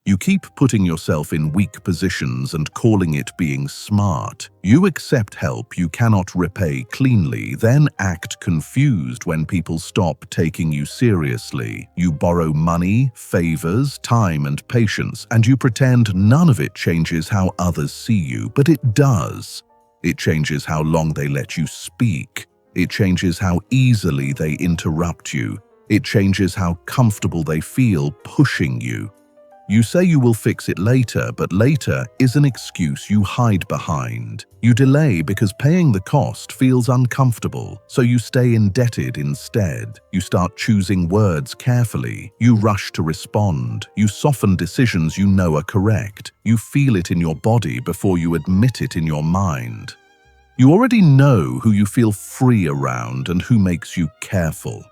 You keep putting yourself in weak positions and calling it being smart. You accept help you cannot repay cleanly, then act confused when people stop taking you seriously. You borrow money, favors, time, and patience, and you pretend none of it changes how others see you, but it does. It changes how long they let you speak. It changes how easily they interrupt you. It changes how comfortable they feel pushing you. You say you will fix it later, but later is an excuse you hide behind. You delay because paying the cost feels uncomfortable, so you stay indebted instead. You start choosing words carefully. You rush to respond. You soften decisions you know are correct. You feel it in your body before you admit it in your mind. You already know who you feel free around and who makes you careful.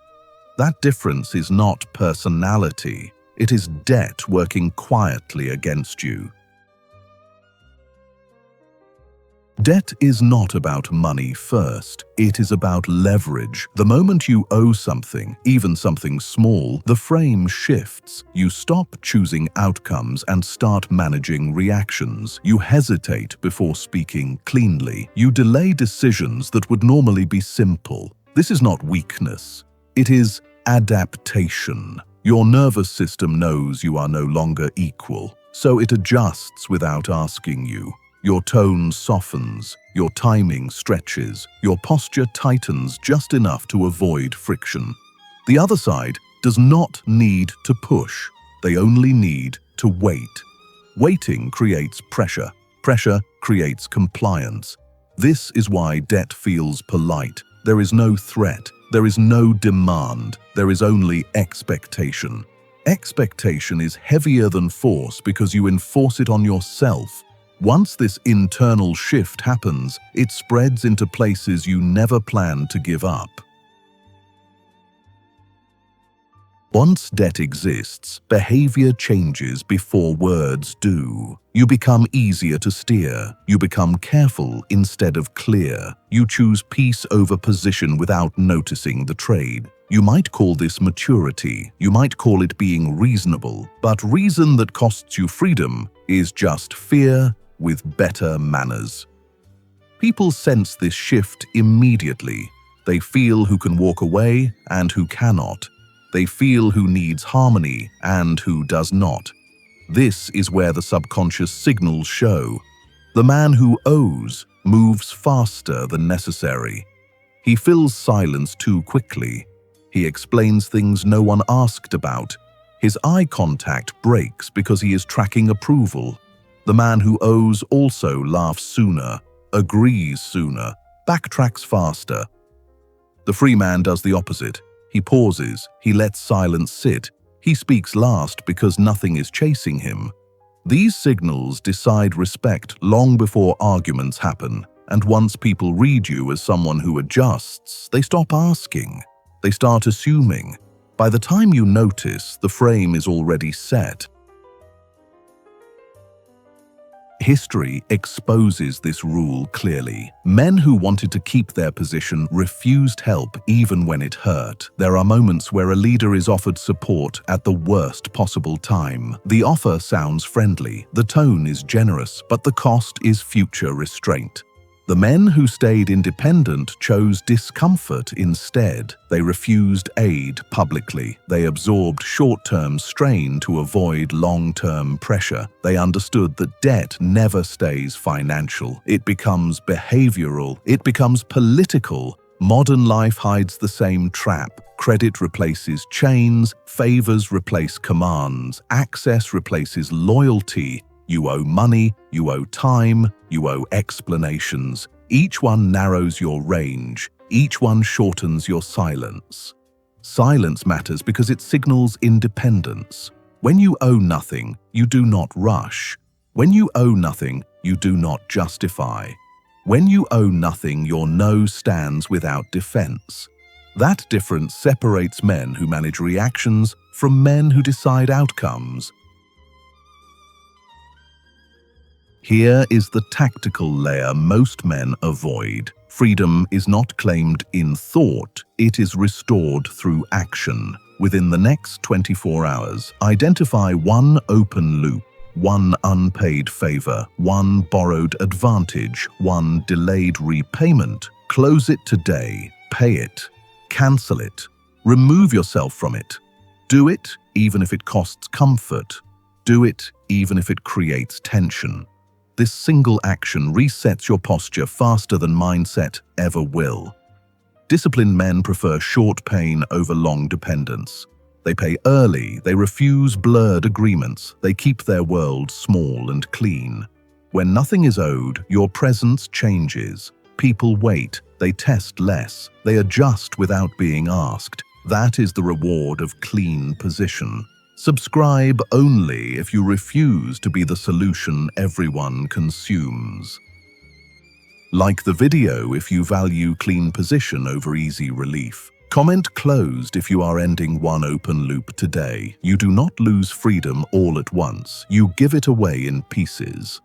That difference is not personality. It is debt working quietly against you. Debt is not about money first. It is about leverage. The moment you owe something, even something small, the frame shifts. You stop choosing outcomes and start managing reactions. You hesitate before speaking cleanly. You delay decisions that would normally be simple. This is not weakness. It is adaptation. Your nervous system knows you are no longer equal, so it adjusts without asking you. Your tone softens, your timing stretches, your posture tightens just enough to avoid friction. The other side does not need to push. They only need to wait. Waiting creates pressure. Pressure creates compliance. This is why debt feels polite. There is no threat. There is no demand. There is only expectation. Expectation is heavier than force because you enforce it on yourself. Once this internal shift happens, it spreads into places you never planned to give up. Once debt exists, behavior changes before words do. You become easier to steer. You become careful instead of clear. You choose peace over position without noticing the trade. You might call this maturity. You might call it being reasonable. But reason that costs you freedom is just fear with better manners. People sense this shift immediately. They feel who can walk away and who cannot. They feel who needs harmony and who does not. This is where the subconscious signals show. The man who owes moves faster than necessary. He fills silence too quickly. He explains things no one asked about. His eye contact breaks because he is tracking approval. The man who owes also laughs sooner, agrees sooner, backtracks faster. The free man does the opposite. He pauses, he lets silence sit. He speaks last because nothing is chasing him. These signals decide respect long before arguments happen, and once people read you as someone who adjusts, they stop asking. They start assuming. By the time you notice, the frame is already set. History exposes this rule clearly. Men who wanted to keep their position refused help even when it hurt. There are moments where a leader is offered support at the worst possible time. The offer sounds friendly, the tone is generous, but the cost is future restraint. The men who stayed independent chose discomfort instead. They refused aid publicly. They absorbed short-term strain to avoid long-term pressure. They understood that debt never stays financial. It becomes behavioral. It becomes political. Modern life hides the same trap. Credit replaces chains. Favors replace commands. Access replaces loyalty. You owe money, you owe time, you owe explanations. Each one narrows your range. Each one shortens your silence. Silence matters because it signals independence. When you owe nothing, you do not rush. When you owe nothing, you do not justify. When you owe nothing, your no stands without defense. That difference separates men who manage reactions from men who decide outcomes. Here is the tactical layer most men avoid. Freedom is not claimed in thought, it is restored through action. Within the next 24 hours, identify one open loop, one unpaid favor, one borrowed advantage, one delayed repayment. Close it today. Pay it. Cancel it. Remove yourself from it. Do it even if it costs comfort. Do it even if it creates tension. This single action resets your posture faster than mindset ever will. Disciplined men prefer short pain over long dependence. They pay early, they refuse blurred agreements, they keep their world small and clean. When nothing is owed, your presence changes. People wait, they test less, they adjust without being asked. That is the reward of clean position. Subscribe only if you refuse to be the solution everyone consumes. Like the video if you value clean position over easy relief. Comment closed if you are ending one open loop today. You do not lose freedom all at once. You give it away in pieces.